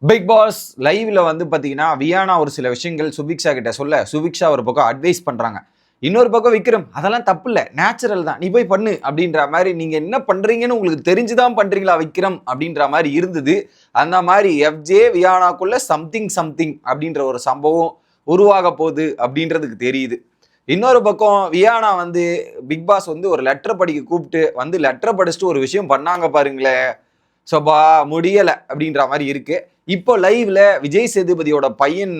Big pass லைவ்ல வந்து பாத்தீங்கன்னா வியானா ஒரு சில விஷயங்கள் சுபிக்ஷா கிட்ட சொல்ல சுபிக்ஷா ஒரு பக்கம் அட்வைஸ் பண்றாங்க. இன்னொரு பக்கம் விக்ரம் அதெல்லாம் தப்பு இல்ல, நேச்சுரல் தான், நீ போய் பண்ணு அப்படின்ற மாதிரி. நீங்க என்ன பண்றீங்கன்னு உங்களுக்கு தெரிஞ்சுதான் பண்றீங்களா விக்ரம் அப்படின்ற மாதிரி இருந்தது. அந்த மாதிரி எஃப்ஜே வியானாக்குள்ள சம்திங் சம்திங் அப்படின்ற ஒரு சம்பவம் உருவாக போகுது அப்படின்றதுக்கு தெரியுது. இன்னொரு பக்கம் வியானா வந்து பிக் பாஸ் வந்து ஒரு லெட்டர் படிக்க கூப்பிட்டு வந்து லெட்டர் படிச்சுட்டு ஒரு விஷயம் பண்ணாங்க பாருங்களேன். சோபா முடியலை அப்படின்ற மாதிரி இருக்கு. இப்போ லைவ்ல விஜய் சேதுபதியோட பையன்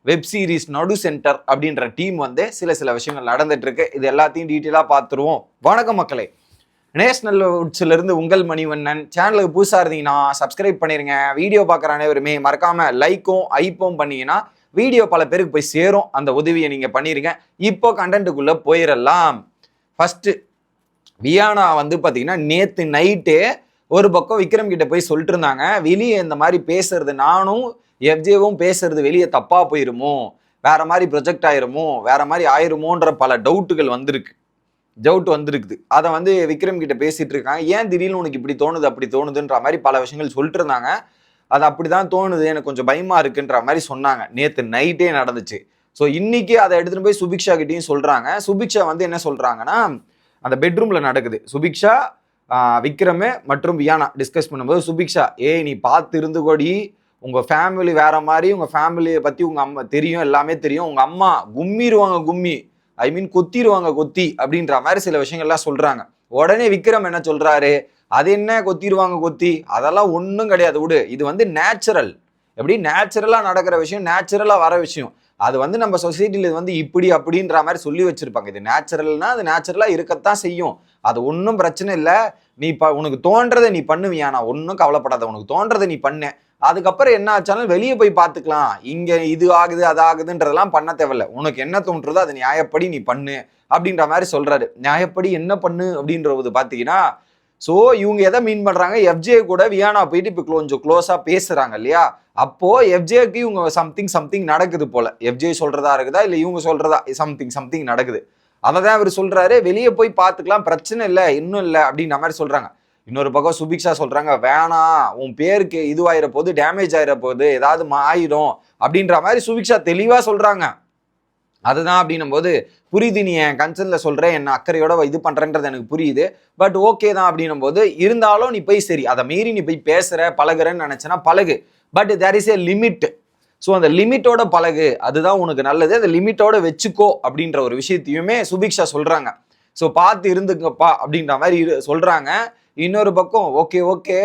வெப் சீரிஸ் நடு சென்டர் அப்படின்ற டீம் வந்து சில விஷயங்கள் நடந்துட்டு இருக்கு. இது எல்லாத்தையும் டீட்டெயிலா பார்த்துருவோம். வணக்கம் மக்களே, நேஷனல் வுட்ஸ்ல இருந்து உங்கள் மணிவண்ணன். சேனலுக்கு புதுசா இருந்தீங்கன்னா சப்ஸ்கிரைப் பண்ணிருங்க. வீடியோ பார்க்குற அனைவருமே மறக்காம லைக்கும் ஐப்பும் பண்ணீங்கன்னா வீடியோ பல பேருக்கு போய் சேரும். அந்த உதவியை நீங்க பண்ணிருங்க. இப்போ கண்டென்ட்டுக்குள்ள போயிடலாம். ஃபர்ஸ்ட் வியானா வந்து பாத்தீங்கன்னா நேத்து நைட்டே ஒரு பக்கம் விக்ரம் கிட்ட போய் சொல்லிட்டு இருந்தாங்க, வெளியே இந்த மாதிரி பேசுறது நானும் எஃப்ஜேவும் பேசுறது வெளியே தப்பா போயிருமோ, வேற மாதிரி ப்ரொஜெக்ட் ஆயிருமோ, வேற மாதிரி ஆயிருமோன்ற பல டவுட்டுகள் வந்திருக்குது. அதை வந்து விக்ரம் கிட்ட பேசிட்டு இருக்காங்க. ஏன் திடீர்னு உனக்கு இப்படி தோணுது அப்படி தோணுதுன்ற மாதிரி பல விஷயங்கள் சொல்லிட்டு இருந்தாங்க. அது அப்படிதான் தோணுது, எனக்கு கொஞ்சம் பயமா இருக்குன்ற மாதிரி சொன்னாங்க. நேத்து நைட்டே நடந்துச்சு. ஸோ இன்னைக்கு அதை எடுத்துட்டு போய் சுபிக்ஷா கிட்டையும் சொல்றாங்க. சுபிக்ஷா வந்து என்ன சொல்றாங்கன்னா, அந்த பெட்ரூம்ல நடக்குது. சுபிக்ஷா விக்ரமு மற்றும் வியானா டிஸ்கஸ் பண்ணும்போது சுபிக்ஷா, நீ பார்த்து இருந்து கொடி, உங்க ஃபேமிலி வேற மாதிரி, உங்க ஃபேமிலியை பத்தி உங்க அம்மா தெரியும், எல்லாமே தெரியும், உங்க அம்மா கும்மிடுவாங்க கும்மி, ஐ மீன் கொத்திடுவாங்க கொத்தி அப்படின்ற மாதிரி சில விஷயங்கள்லாம் சொல்றாங்க. உடனே விக்ரம் என்ன சொல்றாரு, அது என்ன கொத்திடுவாங்க கொத்தி, அதெல்லாம் ஒன்றும் கிடையாது விடு, இது வந்து நேச்சுரல், எப்படி நேச்சுரலா நடக்கிற விஷயம், நேச்சுரலா வர விஷயம், அது வந்து நம்ம சொசைட்டில வந்து இப்படி அப்படின்ற மாதிரி சொல்லி வச்சிருப்பாங்க. இது நேச்சுரல்னா அது நேச்சுரலா இருக்கத்தான் செய்யும், அது ஒன்றும் பிரச்சனை இல்லை, நீ உனக்கு தோன்றதை நீ பண்ணுவியா, நான் ஒன்றும் கவலைப்படாத, உனக்கு தோன்றதை நீ பண்ணு, அதுக்கப்புறம் என்ன ஆச்சாலும் வெளியே போய் பார்த்துக்கலாம், இங்க இது ஆகுது அது ஆகுதுன்றதெல்லாம் பண்ண தேவையில்ல, உனக்கு என்ன தோன்றதோ அதை நியாயப்படி நீ பண்ணு அப்படின்ற மாதிரி சொல்றாரு. நியாயப்படி என்ன பண்ணு அப்படின்றது பாத்தீங்கன்னா, ஸோ இவங்க எதை மீன் பண்றாங்க, எஃப்ஜே கூட வியானா போயிட்டு இப்போ கொஞ்சம் க்ளோஸா பேசுறாங்க இல்லையா, அப்போ எஃப்ஜேக்கு இவங்க சம்திங் நடக்குது போல, எஃப்ஜே சொல்றதா இருக்குதா இல்லை இவங்க சொல்றதா சம்திங் நடக்குது. அததான் அவர் சொல்றாரு, வெளியே போய் பார்த்துக்கலாம், பிரச்சனை இல்லை, இன்னும் இல்லை அப்படின்ற மாதிரி சொல்றாங்க. இன்னொரு பக்கம் சுபிக்ஷா சொல்றாங்க, வேணாம் உன் பேருக்கு இதுவாயிர போது, டேமேஜ் ஆயிர போகுது, ஏதாவது ஆயிடும் அப்படின்ற மாதிரி சுபிக்ஷா தெளிவா சொல்றாங்க. அதுதான் அப்படின்னும் போது புரியுது, நீ என் கன்சர்ன்ல சொல்றேன், என்ன அக்கறையோட இது பண்றேன்றது எனக்கு புரியுது, பட் ஓகே தான் அப்படின்னும் போது, இருந்தாலும் நீ போய் சரி அதை மீறி நீ போய் பேசுற பழகுறன்னு நினைச்சனா பழகு, but there is a limit. So அந்த லிமிட்டோட பழகு, அதுதான் உனக்கு நல்லது, அந்த லிமிட்டோட வச்சுக்கோ அப்படின்ற ஒரு விஷயத்தையுமே சுபிக்ஷா சொல்றாங்க. ஸோ பார்த்து இருந்துங்கப்பா அப்படின்ற மாதிரி சொல்றாங்க. இன்னொரு பக்கம் ஓகே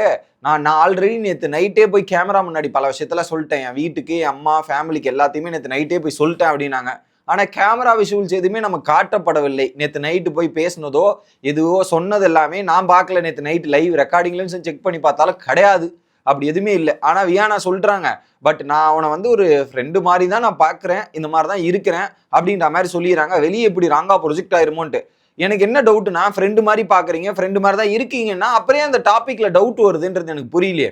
நான் ஆல்ரெடி நேற்று நைட்டே போய் கேமரா முன்னாடி பல விஷயத்தெல்லாம் சொல்லிட்டேன், என் வீட்டுக்கு என் அம்மா ஃபேமிலிக்கு எல்லாத்தையுமே நேற்று நைட்டே போய் சொல்லிட்டேன் அப்படின்னாங்க. ஆனால் கேமரா விஷுவல்ஸ் எதுவுமே நம்ம காட்டப்படவில்லை. நேற்று நைட்டு போய் பேசினதோ எதுவோ சொன்னது எல்லாமே நான் பார்க்கல. நேற்று நைட்டு லைவ் ரெக்கார்டிங்லையும் செக் பண்ணி பார்த்தாலும் கிடையாது, அப்படி எதுவுமே இல்லை. ஆனால் வியானா சொல்றாங்க, பட் நான் அவனை வந்து ஒரு ஃப்ரெண்டு மாதிரி தான் நான் பார்க்குறேன், இந்த மாதிரி தான் இருக்கிறேன் அப்படின்ற மாதிரி சொல்லிடுறாங்க. வெளியே இப்படி ராங்கா ப்ரொஜெக்ட் ஆயிருமோன்ட்டு எனக்கு என்ன டவுட்னா, ஃப்ரெண்டு மாதிரி பார்க்குறீங்க, ஃப்ரெண்டு மாதிரி தான் இருக்கீங்கன்னா அப்புறம் அந்த டாப்பிக்ல டவுட் வருதுன்றது எனக்கு புரியலையே.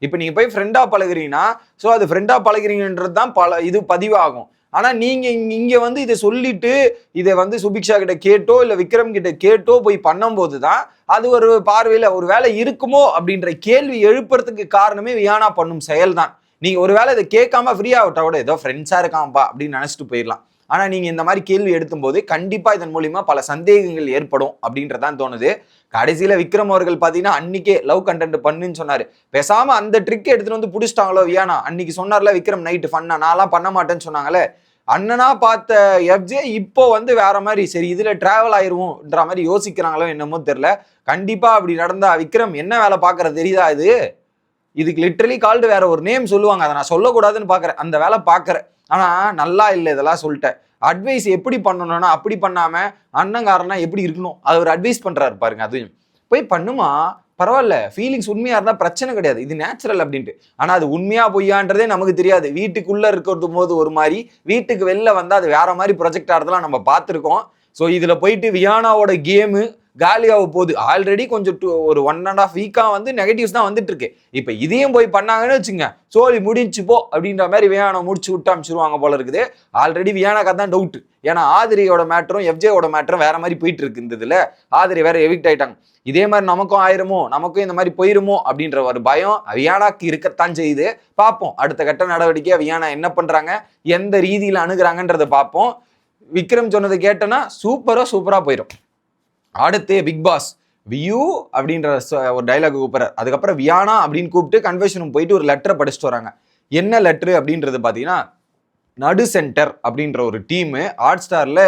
இப்போ நீங்க போய் ஃப்ரெண்டா பழகுறீங்கன்னா, ஸோ அது ஃப்ரெண்டா பழகுறீங்கன்றது தான் இது பதிவாகும். ஆனா நீங்க இங்க வந்து இதை சொல்லிட்டு இதை வந்து சுபிக்ஷா கிட்ட கேட்டோ இல்ல விக்ரம் கிட்ட கேட்டோ போய் பண்ணும்போது தான் அது ஒரு பார்வையில ஒரு வேலை இருக்குமோ அப்படின்ற கேள்வி எழுப்புறதுக்கு காரணமே வியானா பண்ணும் செயல் தான். நீங்க ஒரு வேலை இதை கேட்காம ஃப்ரீயா விட்டா கூட ஏதோ ஃப்ரெண்ட்ஸா இருக்காம்பா அப்படின்னு நினைச்சிட்டு போயிடலாம். ஆனா நீங்க இந்த மாதிரி கேள்வி எடுத்தும் போது கண்டிப்பா இதன் மூலியமா பல சந்தேகங்கள் ஏற்படும் அப்படின்றதான் தோணுது. கடைசியில விக்ரம் அவர்கள் பாத்தீங்கன்னா அன்னைக்கே லவ் கண்டென்ட் பண்ணுன்னு சொன்னாரு. பேசாம அந்த ட்ரிக் எடுத்துட்டு வந்து புடிச்சிட்டாங்களோ வியானா. அன்னைக்கு சொன்னார்ல விக்ரம் நைட்டு ஃபன்னா, நான்லாம் பண்ண மாட்டேன்னு சொன்னாங்களே, அண்ணனா பார்த்த எஃப்ஜே இப்போ வந்து வேற மாதிரி சரி இதுல டிராவல் ஆயிருவோம்ன்ற மாதிரி யோசிக்கிறாங்களோ என்னமோ தெரியல. கண்டிப்பா அப்படி நடந்தா விக்ரம் என்ன வேலை பார்க்கறது தெரியுதா, இதுக்கு லிட்டரலி கால்டு வேற ஒரு நேம் சொல்லுவாங்க, அதை நான் சொல்லக்கூடாதுன்னு பாக்குறேன், அந்த வேலை பாக்குறேன். ஆனா நல்லா இல்லை, இதெல்லாம் சொல்லிட்டேன். அட்வைஸ் எப்படி பண்ணணும்னா அப்படி பண்ணாம அண்ணங்காரனா எப்படி இருக்கணும் அது ஒரு அட்வைஸ் பண்றாரு பாருங்க. அதையும் போய் பண்ணுமா பரவாயில்ல, ஃபீலிங்ஸ் உண்மையா இருந்தா பிரச்சனை கிடையாது, இது நேச்சுரல் அப்படின்ட்டு. ஆனா அது உண்மையா பொய்யான்றதே நமக்கு தெரியாது. வீட்டுக்குள்ள இருக்கிறது போது ஒரு மாதிரி, வீட்டுக்கு வெளில வந்தா அது வேற மாதிரி ப்ரொஜெக்ட் ஆகிறதுலாம் நம்ம பார்த்துருக்கோம். ஸோ இதுல போயிட்டு வியானாவோட கேமு காலியாக போகுது. ஆல்ரெடி கொஞ்சம் ஒரு 1.5 வீக்காக வந்து நெகட்டிவ்ஸ் தான் வந்துட்டு இருக்கு. இப்போ இதையும் போய் பண்ணாங்கன்னு வச்சுங்க, சோழி முடிச்சு போ அப்படின்ற மாதிரி வியானா முடிச்சு விட்டு அமைச்சிருவாங்க போல இருக்குது. ஆல்ரெடி வியானாக்கா தான் டவுட். ஏன்னா ஆதிரியோட மேட்டரும் எஃப்ஜேயோட மேட்டரும் வேற மாதிரி போயிட்டு இருக்கு. இந்த இதுல ஆதிரி வேற எவிக்ட் ஆயிட்டாங்க. இதே மாதிரி நமக்கும் ஆயிருமோ, நமக்கும் இந்த மாதிரி போயிருமோ அப்படின்ற ஒரு பயம் வியானாக்கு இருக்கத்தான் செய்யுது. பார்ப்போம் அடுத்த கட்ட நடவடிக்கையா வியானா என்ன பண்றாங்க, எந்த ரீதியில அணுகுறாங்கன்றதை பார்ப்போம். விக்ரம் சொன்னதை கேட்டனா சூப்பரா போயிடும். அடுத்து பிக் பாஸ் வியூ அப்படின்ற ஒரு டைலாக் கூப்பிடுறாரு. அதுக்கப்புறம் வியானா அப்படின்னு கூப்பிட்டு கன்வென்ஷன் போயிட்டு ஒரு லெட்டரை படிச்சுட்டு வராங்க. என்ன லெட்டரு அப்படின்றது பார்த்தீங்கன்னா, நடு சென்டர் அப்படின்ற ஒரு டீமு ஹாட் ஸ்டார்ல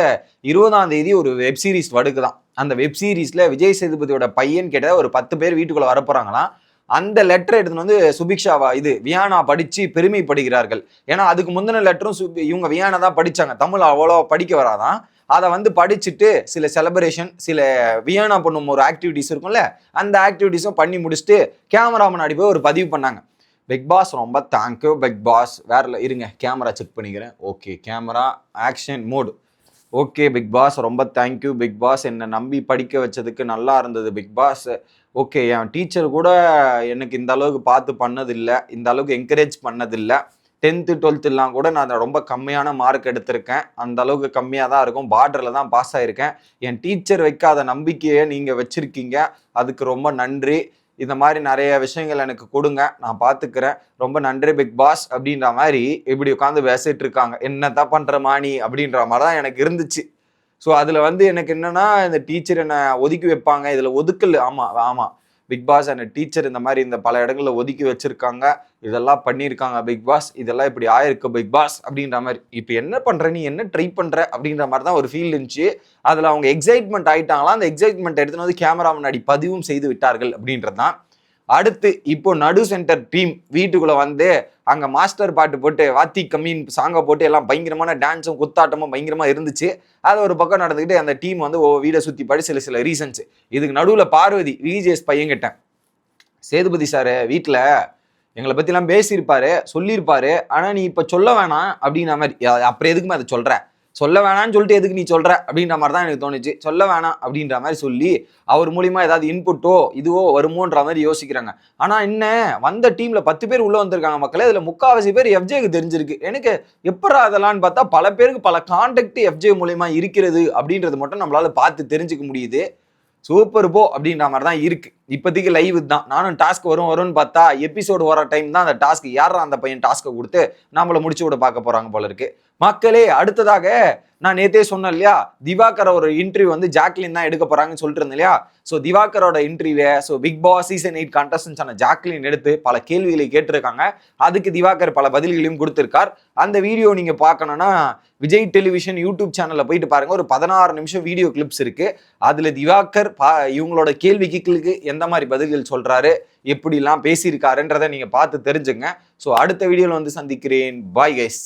20ஆம் தேதி ஒரு வெப் சீரிஸ் வடுக்குதான். அந்த வெப் சீரிஸ்ல விஜய் சேதுபதியோட பையன் கிட்ட ஒரு 10 பேர் வீட்டுக்குள்ள வரப்போறாங்களாம். அந்த லெட்டரை எடுத்துன்னு வந்து சுபிக்ஷாவா வியானா படிச்சு பெருமைப்படுகிறார்கள். ஏன்னா அதுக்கு முந்தின லெட்டரும் இவங்க வியானா தான் படிச்சாங்க. தமிழ் அவ்வளோ படிக்க வராதான். அதை வந்து படிச்சுட்டு சில செலிப்ரேஷன், சில வியானா பண்ணும் ஒரு ஆக்டிவிட்டிஸ் இருக்கும்ல, அந்த ஆக்டிவிட்டிஸும் பண்ணி முடிச்சுட்டு கேமரா முன்னாடி போய் ஒரு பதிவு பண்ணாங்க. பிக் பாஸ் ரொம்ப தேங்க்யூ பிக் பாஸ். வேற இருங்க, கேமரா செக் பண்ணிக்கிறேன். Okay, camera action mode. Okay Bigg Boss, ரொம்ப தேங்க்யூ பிக் பாஸ், என்னை நம்பி படிக்க வச்சதுக்கு நல்லா இருந்தது பிக் பாஸ். ஓகே, என் டீச்சர் கூட எனக்கு இந்த அளவுக்கு பார்த்து பண்ணதில்லை, இந்த அளவுக்கு என்கரேஜ் பண்ணதில்லை. 10th 12th கூட நான் ரொம்ப கம்மியான மார்க் எடுத்திருக்கேன். அந்த அளவுக்கு கம்மியாக தான் இருக்கும், பார்டரில் தான் பாஸ் ஆகிருக்கேன். என் டீச்சர் வைக்காத நம்பிக்கையை நீங்கள் வச்சுருக்கீங்க, அதுக்கு ரொம்ப நன்றி. இந்த மாதிரி நிறைய விஷயங்கள் எனக்கு கொடுங்க, நான் பார்த்துக்கிறேன், ரொம்ப நன்றி பிக் பாஸ் அப்படின்ற மாதிரி இப்படி உட்காந்து பேசிட்டு இருக்காங்க. என்னதான் பண்ணுற மாணி அப்படின்ற மாதிரி தான் எனக்கு இருந்துச்சு. ஸோ அதில் வந்து எனக்கு என்னன்னா, இந்த டீச்சர் என்னை ஒதுக்கி வைப்பாங்க, இதில் ஒதுக்கல். ஆமாம் பிக் பாஸ் என்னை டீச்சர் இந்த மாதிரி இந்த பல இடங்களில் ஒதுக்கி வச்சிருக்காங்க, இதெல்லாம் பண்ணியிருக்காங்க பிக் பாஸ், இதெல்லாம் இப்படி ஆயிருக்கு பிக் பாஸ் அப்படின்ற மாதிரி. இப்போ என்ன பண்ணுற, நீ என்ன ட்ரை பண்ணுற அப்படின்ற மாதிரி தான் ஒரு ஃபீல் இருந்துச்சு. அதில் அவங்க எக்ஸைட்மெண்ட் ஆகிட்டாங்களா, அந்த எக்ஸைட்மெண்ட் எடுத்துன்னு வந்து கேமரா முன்னாடி பதிவும் செய்து விட்டார்கள் அப்படின்றது தான். அடுத்து இப்போ நடு சென்டர் டீம் வீட்டுக்குள்ள வந்து அங்க மாஸ்டர் பாட்டு போட்டு வாத்தி கம்மின் சாங்கை போட்டு எல்லாம் பயங்கரமான டான்ஸும் குத்தாட்டமும் பயங்கரமா இருந்துச்சு. அது ஒரு பக்கம் நடந்துக்கிட்டு அந்த டீம் வந்து வீடை சுத்தி பாடி சில ரீசன்ஸ். இதுக்கு நடுவுல பார்வதி விஜேஎஸ் பையன்கிட்ட, சேதுபதி சாரு வீட்டுல எங்களை பத்தி எல்லாம் பேசியிருப்பாரு, சொல்லியிருப்பாரு, ஆனா நீ இப்ப சொல்ல வேணாம் அப்படின்ற மாதிரி. அப்புறம் எதுக்குமே அதை சொல்ல வேணான்னு சொல்லிட்டு எதுக்கு நீ சொல்ற அப்படின்ற மாதிரி தான் எனக்கு தோணுச்சு. சொல்ல வேணாம் அப்படின்ற மாதிரி சொல்லி அவர் மூலியமா ஏதாவது இன்புட்டோ இதுவோ வருமோன்ற மாதிரி யோசிக்கிறாங்க. ஆனா என்ன, வந்த டீம்ல 10 பேர் உள்ள வந்திருக்காங்க மக்களே, இதுல 3/4 பேர் எஃப்ஜேக்கு தெரிஞ்சிருக்கு. எனக்கு எப்படா அதெல்லாம் பார்த்தா பல பேருக்கு பல கான்டாக்ட் எஃப்ஜே மூலியமா இருக்கிறது அப்படின்றது மட்டும் நம்மளால பார்த்து தெரிஞ்சுக்க முடியுது. சூப்பர் போ அப்படின்ற மாதிரி தான் இருக்கு. இப்போதைக்கு லைவ் தான். நானும் டாஸ்க் வரும்னு பார்த்தா எபிசோடு வர டைம் தான் அந்த டாஸ்க், யாரா அந்த பையன் டாஸ்க்கை கொடுத்து நம்மளை முடிச்சு விட பார்க்க போறாங்க போல இருக்கு. மக்களே, அடுத்ததாக நான் நேத்தே சொன்னேன் இல்லையா, திவாகர் ஒரு இன்டர்வியூ வந்து ஜாக்லின் தான் எடுக்க போறாங்கன்னு சொல்லிட்டு இருந்தேன் இல்லையா. ஸோ திவாகரோட இன்டர்வியூ பிக் பாஸ் சீசன் 8 கண்டஸ்டன்ஸான ஜாக்லின் எடுத்து பல கேள்விகளை கேட்டிருக்காங்க. அதுக்கு திவாகர் பல பதில்களையும் கொடுத்திருக்கார். அந்த வீடியோ நீங்க பார்க்கணும்னா விஜய் டெலிவிஷன் யூடியூப் சேனல்ல போயிட்டு பாருங்க. ஒரு 16 நிமிஷம் வீடியோ கிளிப்ஸ் இருக்கு. அதுல திவாகர் இவங்களோட கேள்விக்கு எந்த மாதிரி பதில்கள் சொல்றாரு, எப்படிலாம் பேசியிருக்காருன்றதை நீங்க பார்த்து தெரிஞ்சுங்க. ஸோ அடுத்த வீடியோல வந்து சந்திக்கிறேன். Bye guys.